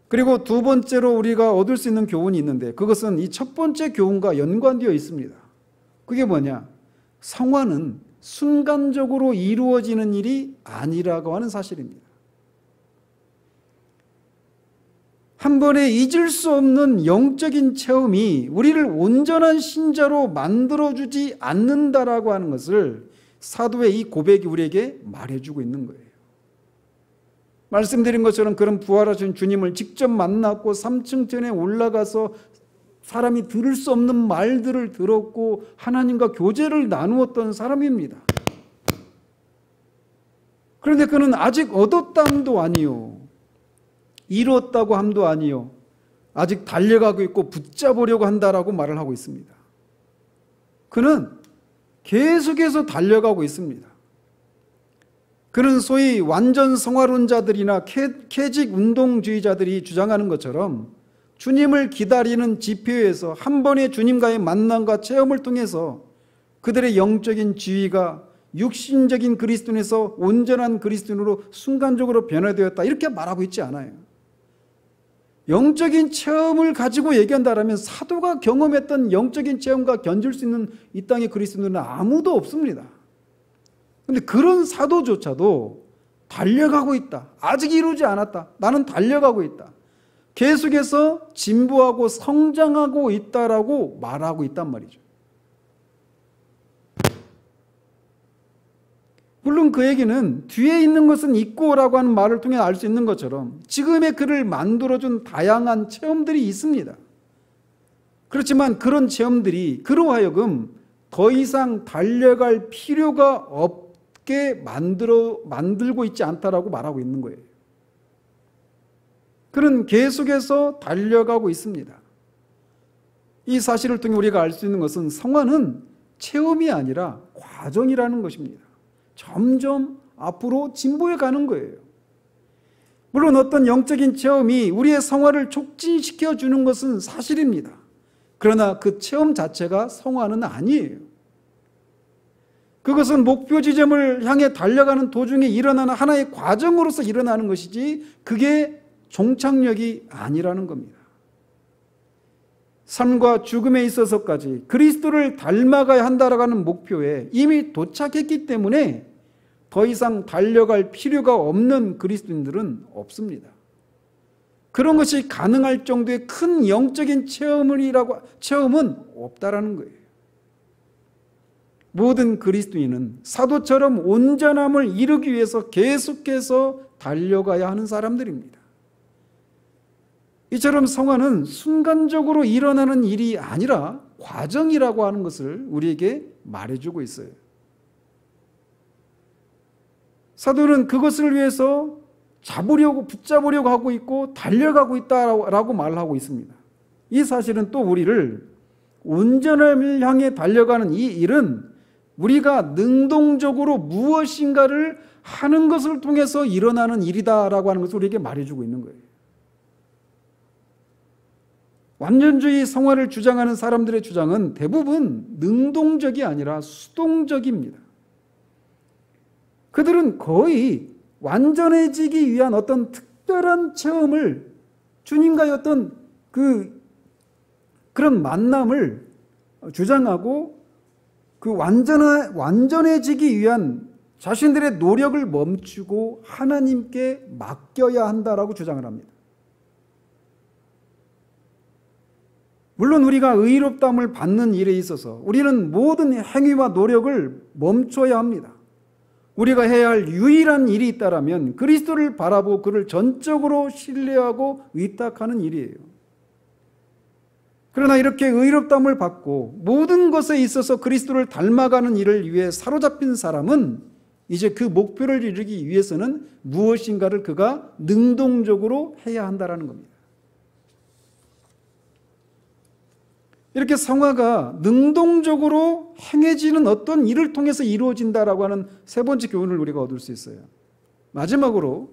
그리고 두 번째로 우리가 얻을 수 있는 교훈이 있는데, 그것은 이 첫 번째 교훈과 연관되어 있습니다. 그게 뭐냐? 성화는 순간적으로 이루어지는 일이 아니라고 하는 사실입니다. 한 번에 잊을 수 없는 영적인 체험이 우리를 온전한 신자로 만들어주지 않는다라고 하는 것을 사도의 이 고백이 우리에게 말해주고 있는 거예요. 말씀드린 것처럼 그런 부활하신 주님을 직접 만났고 3층 전에 올라가서 사람이 들을 수 없는 말들을 들었고 하나님과 교제를 나누었던 사람입니다. 그런데 그는 아직 얻었다 함도 아니요, 이루었다고 함도 아니요, 아직 달려가고 있고 붙잡으려고 한다라고 말을 하고 있습니다. 그는 계속해서 달려가고 있습니다. 그는 소위 완전 성화론자들이나 캐직 운동주의자들이 주장하는 것처럼 주님을 기다리는 지표에서 한 번의 주님과의 만남과 체험을 통해서 그들의 영적인 지위가 육신적인 그리스도인에서 온전한 그리스도인으로 순간적으로 변화되었다, 이렇게 말하고 있지 않아요. 영적인 체험을 가지고 얘기한다면 사도가 경험했던 영적인 체험과 견줄 수 있는 이 땅의 그리스도인은 아무도 없습니다. 그런데 그런 사도조차도 달려가고 있다, 아직 이루지 않았다, 나는 달려가고 있다, 계속해서 진보하고 성장하고 있다라고 말하고 있단 말이죠. 물론 그 얘기는 뒤에 있는 것은 있고라고 하는 말을 통해 알 수 있는 것처럼 지금의 그를 만들어준 다양한 체험들이 있습니다. 그렇지만 그런 체험들이 그로 하여금 더 이상 달려갈 필요가 없게 만들고 있지 않다라고 말하고 있는 거예요. 그는 계속해서 달려가고 있습니다. 이 사실을 통해 우리가 알 수 있는 것은 성화는 체험이 아니라 과정이라는 것입니다. 점점 앞으로 진보해 가는 거예요. 물론 어떤 영적인 체험이 우리의 성화를 촉진시켜 주는 것은 사실입니다. 그러나 그 체험 자체가 성화는 아니에요. 그것은 목표 지점을 향해 달려가는 도중에 일어나는 하나의 과정으로서 일어나는 것이지 그게 종착역이 아니라는 겁니다. 삶과 죽음에 있어서까지 그리스도를 닮아가야 한다라고 하는 목표에 이미 도착했기 때문에 더 이상 달려갈 필요가 없는 그리스도인들은 없습니다. 그런 것이 가능할 정도의 큰 영적인 체험은 없다라는 거예요. 모든 그리스도인은 사도처럼 온전함을 이루기 위해서 계속해서 달려가야 하는 사람들입니다. 이처럼 성화는 순간적으로 일어나는 일이 아니라 과정이라고 하는 것을 우리에게 말해주고 있어요. 사도는 그것을 위해서 붙잡으려고 하고 있고 달려가고 있다라고 말하고 있습니다. 이 사실은 또 우리를 온전함을 향해 달려가는 이 일은 우리가 능동적으로 무엇인가를 하는 것을 통해서 일어나는 일이다라고 하는 것을 우리에게 말해주고 있는 거예요. 완전주의 성화를 주장하는 사람들의 주장은 대부분 능동적이 아니라 수동적입니다. 그들은 거의 완전해지기 위한 어떤 특별한 체험을, 주님과의 어떤 그런 만남을 주장하고 그 완전해지기 위한 자신들의 노력을 멈추고 하나님께 맡겨야 한다라고 주장을 합니다. 물론 우리가 의롭다함을 받는 일에 있어서 우리는 모든 행위와 노력을 멈춰야 합니다. 우리가 해야 할 유일한 일이 있다면 그리스도를 바라보고 그를 전적으로 신뢰하고 의탁하는 일이에요. 그러나 이렇게 의롭다함을 받고 모든 것에 있어서 그리스도를 닮아가는 일을 위해 사로잡힌 사람은 이제 그 목표를 이루기 위해서는 무엇인가를 그가 능동적으로 해야 한다는 겁니다. 이렇게 성화가 능동적으로 행해지는 어떤 일을 통해서 이루어진다라고 하는 세 번째 교훈을 우리가 얻을 수 있어요. 마지막으로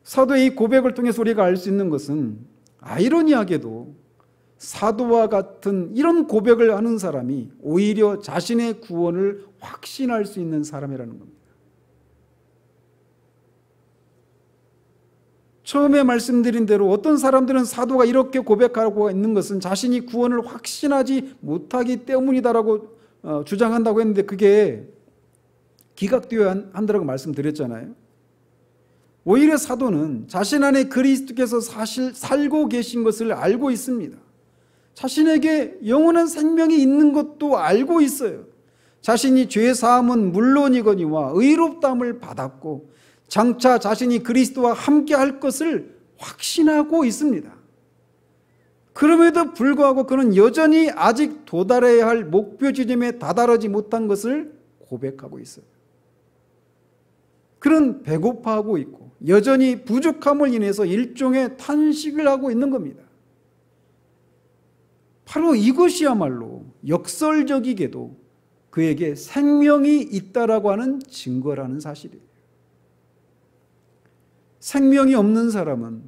사도의 이 고백을 통해서 우리가 알 수 있는 것은 아이러니하게도 사도와 같은 이런 고백을 하는 사람이 오히려 자신의 구원을 확신할 수 있는 사람이라는 겁니다. 처음에 말씀드린 대로 어떤 사람들은 사도가 이렇게 고백하고 있는 것은 자신이 구원을 확신하지 못하기 때문이다라고 주장한다고 했는데 그게 기각되어야 한다고 말씀드렸잖아요. 오히려 사도는 자신 안에 그리스도께서 사실 살고 계신 것을 알고 있습니다. 자신에게 영원한 생명이 있는 것도 알고 있어요. 자신이 죄 사함은 물론이거니와 의롭다함을 받았고 장차 자신이 그리스도와 함께 할 것을 확신하고 있습니다. 그럼에도 불구하고 그는 여전히 아직 도달해야 할 목표 지점에 다다르지 못한 것을 고백하고 있어요. 그는 배고파하고 있고 여전히 부족함을 인해서 일종의 탄식을 하고 있는 겁니다. 바로 이것이야말로 역설적이게도 그에게 생명이 있다라고 하는 증거라는 사실이에요. 생명이 없는 사람은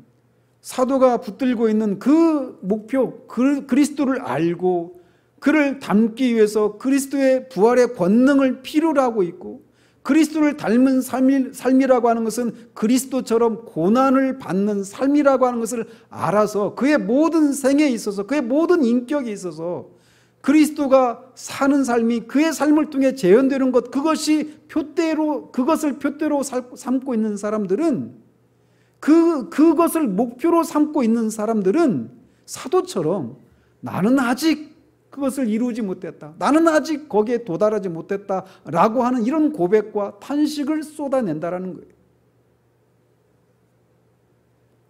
사도가 붙들고 있는 그 목표, 그리스도를 알고 그를 닮기 위해서 그리스도의 부활의 권능을 필요로 하고 있고 그리스도를 닮은 삶이라고 하는 것은 그리스도처럼 고난을 받는 삶이라고 하는 것을 알아서 그의 모든 생에 있어서 그의 모든 인격에 있어서 그리스도가 사는 삶이 그의 삶을 통해 재현되는 것, 그것을 표대로 삼고 있는 사람들은 그것을 목표로 삼고 있는 사람들은 사도처럼 나는 아직 그것을 이루지 못했다, 나는 아직 거기에 도달하지 못했다라고 하는 이런 고백과 탄식을 쏟아낸다라는 거예요.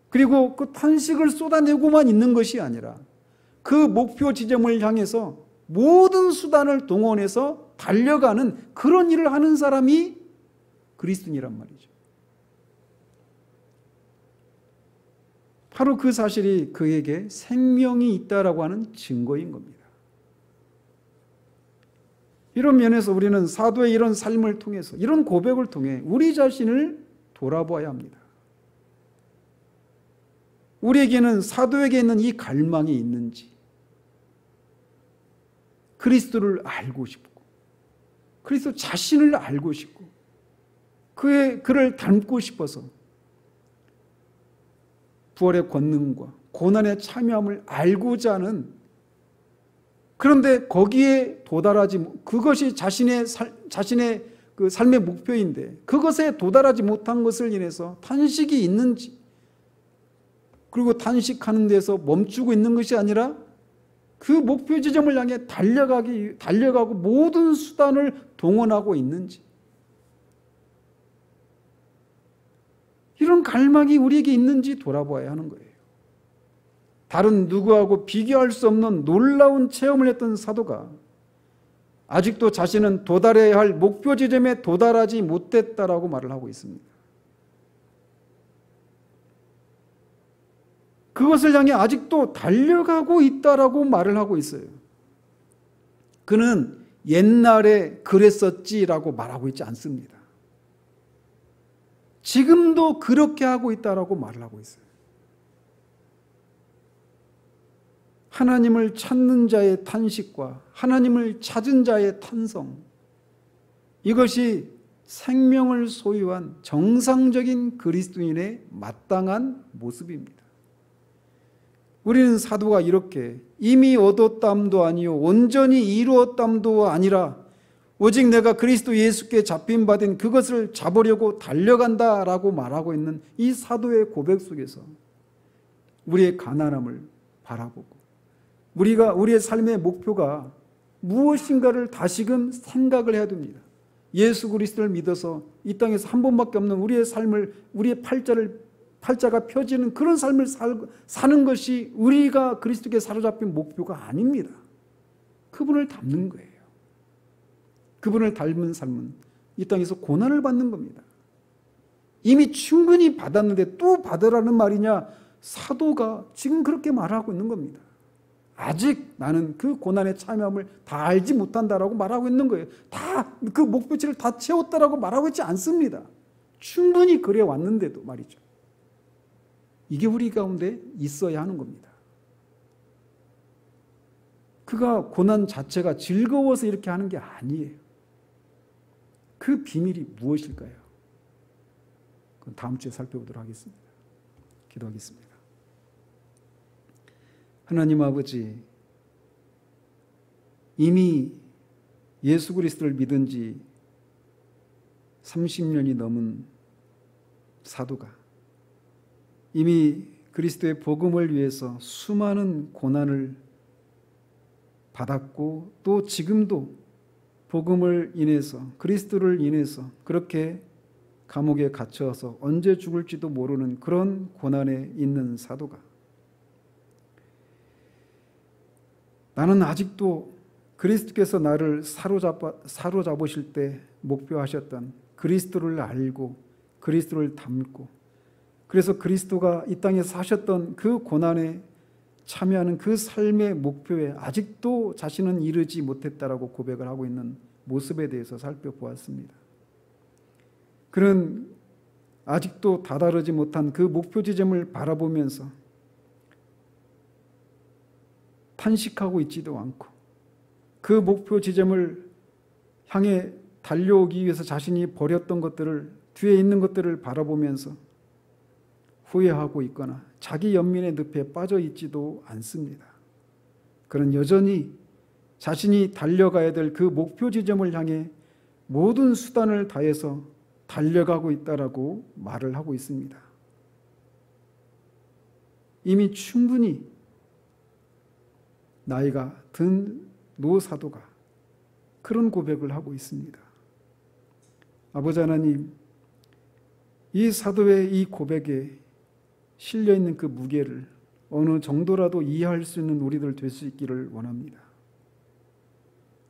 그리고 그 탄식을 쏟아내고만 있는 것이 아니라 그 목표 지점을 향해서 모든 수단을 동원해서 달려가는 그런 일을 하는 사람이 그리스도인이란 말이죠. 바로 그 사실이 그에게 생명이 있다라고 하는 증거인 겁니다. 이런 면에서 우리는 사도의 이런 삶을 통해서, 이런 고백을 통해 우리 자신을 돌아보아야 합니다. 우리에게는 사도에게 있는 이 갈망이 있는지, 그리스도를 알고 싶고 그리스도 자신을 알고 싶고 그를 닮고 싶어서 부활의 권능과 고난의 참여함을 알고자 하는, 그런데 거기에 도달하지, 그것이 자신의 그 삶의 목표인데 그것에 도달하지 못한 것을 인해서 탄식이 있는지, 그리고 탄식하는 데서 멈추고 있는 것이 아니라 그 목표 지점을 향해 달려가고 모든 수단을 동원하고 있는지, 이런 갈망이 우리에게 있는지 돌아보아야 하는 거예요. 다른 누구하고 비교할 수 없는 놀라운 체험을 했던 사도가 아직도 자신은 도달해야 할 목표 지점에 도달하지 못했다라고 말을 하고 있습니다. 그것을 향해 아직도 달려가고 있다라고 말을 하고 있어요. 그는 옛날에 그랬었지라고 말하고 있지 않습니다. 지금도 그렇게 하고 있다라고 말을 하고 있어요. 하나님을 찾는 자의 탄식과 하나님을 찾은 자의 탄성, 이것이 생명을 소유한 정상적인 그리스도인의 마땅한 모습입니다. 우리는 사도가 이렇게 이미 얻었담도 아니요 온전히 이루었담도 아니라 오직 내가 그리스도 예수께 잡힌 바 된 그것을 잡으려고 달려간다라고 말하고 있는 이 사도의 고백 속에서 우리의 가난함을 바라보고 우리의 삶의 목표가 무엇인가를 다시금 생각을 해야 됩니다. 예수 그리스도를 믿어서 이 땅에서 한 번밖에 없는 우리의 삶을, 우리의 팔자가 펴지는 그런 삶을 사는 것이 우리가 그리스도께 사로잡힌 목표가 아닙니다. 그분을 닮는 거예요. 그분을 닮은 삶은 이 땅에서 고난을 받는 겁니다. 이미 충분히 받았는데 또 받으라는 말이냐? 사도가 지금 그렇게 말하고 있는 겁니다. 아직 나는 그 고난의 참여함을 다 알지 못한다라고 말하고 있는 거예요. 다 그 목표치를 다 채웠다라고 말하고 있지 않습니다. 충분히 그래 왔는데도 말이죠. 이게 우리 가운데 있어야 하는 겁니다. 그가 고난 자체가 즐거워서 이렇게 하는 게 아니에요. 그 비밀이 무엇일까요? 그건 다음 주에 살펴보도록 하겠습니다. 기도하겠습니다. 하나님 아버지, 이미 예수 그리스도를 믿은 지 30년이 넘은 사도가 이미 그리스도의 복음을 위해서 수많은 고난을 받았고 또 지금도 복음을 인해서, 그리스도를 인해서 그렇게 감옥에 갇혀서 언제 죽을지도 모르는 그런 고난에 있는 사도가 나는 아직도 그리스도께서 나를 사로잡으실 때 목표하셨던 그리스도를 알고 그리스도를 닮고, 그래서 그리스도가 이 땅에 사셨던 그 고난에 참여하는 그 삶의 목표에 아직도 자신은 이르지 못했다라고 고백을 하고 있는 모습에 대해서 살펴보았습니다. 그는 아직도 다다르지 못한 그 목표 지점을 바라보면서 탄식하고 있지도 않고 그 목표 지점을 향해 달려오기 위해서 자신이 버렸던 것들을, 뒤에 있는 것들을 바라보면서 후회하고 있거나 자기 연민의 늪에 빠져 있지도 않습니다. 그는 여전히 자신이 달려가야 될 그 목표 지점을 향해 모든 수단을 다해서 달려가고 있다라고 말을 하고 있습니다. 이미 충분히 나이가 든 노사도가 그런 고백을 하고 있습니다. 아버지 하나님, 이 사도의 이 고백에 실려있는 그 무게를 어느 정도라도 이해할 수 있는 우리들 될 수 있기를 원합니다.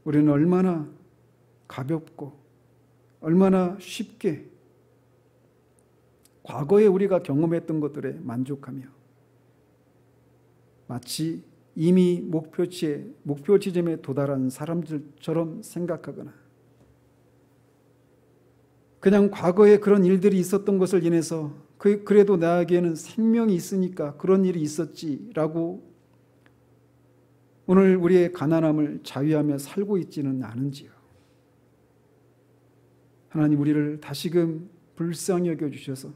우리는 얼마나 가볍고 얼마나 쉽게 과거에 우리가 경험했던 것들에 만족하며 마치 이미 목표 지점에 도달한 사람들처럼 생각하거나 그냥 과거에 그런 일들이 있었던 것을 인해서 그래도 나에게는 생명이 있으니까 그런 일이 있었지라고 오늘 우리의 가난함을 자위하며 살고 있지는 않은지요. 하나님, 우리를 다시금 불쌍히 여겨주셔서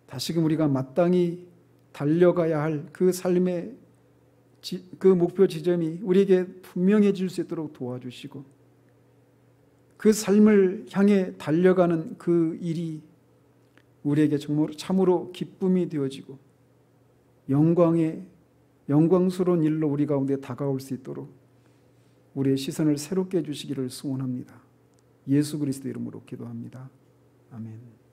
다시금 우리가 마땅히 달려가야 할 그 삶의 그 목표 지점이 우리에게 분명해질 수 있도록 도와주시고, 그 삶을 향해 달려가는 그 일이 우리에게 정말 참으로 기쁨이 되어지고 영광스러운 일로 우리 가운데 다가올 수 있도록 우리의 시선을 새롭게 해주시기를 소원합니다. 예수 그리스도 이름으로 기도합니다. 아멘.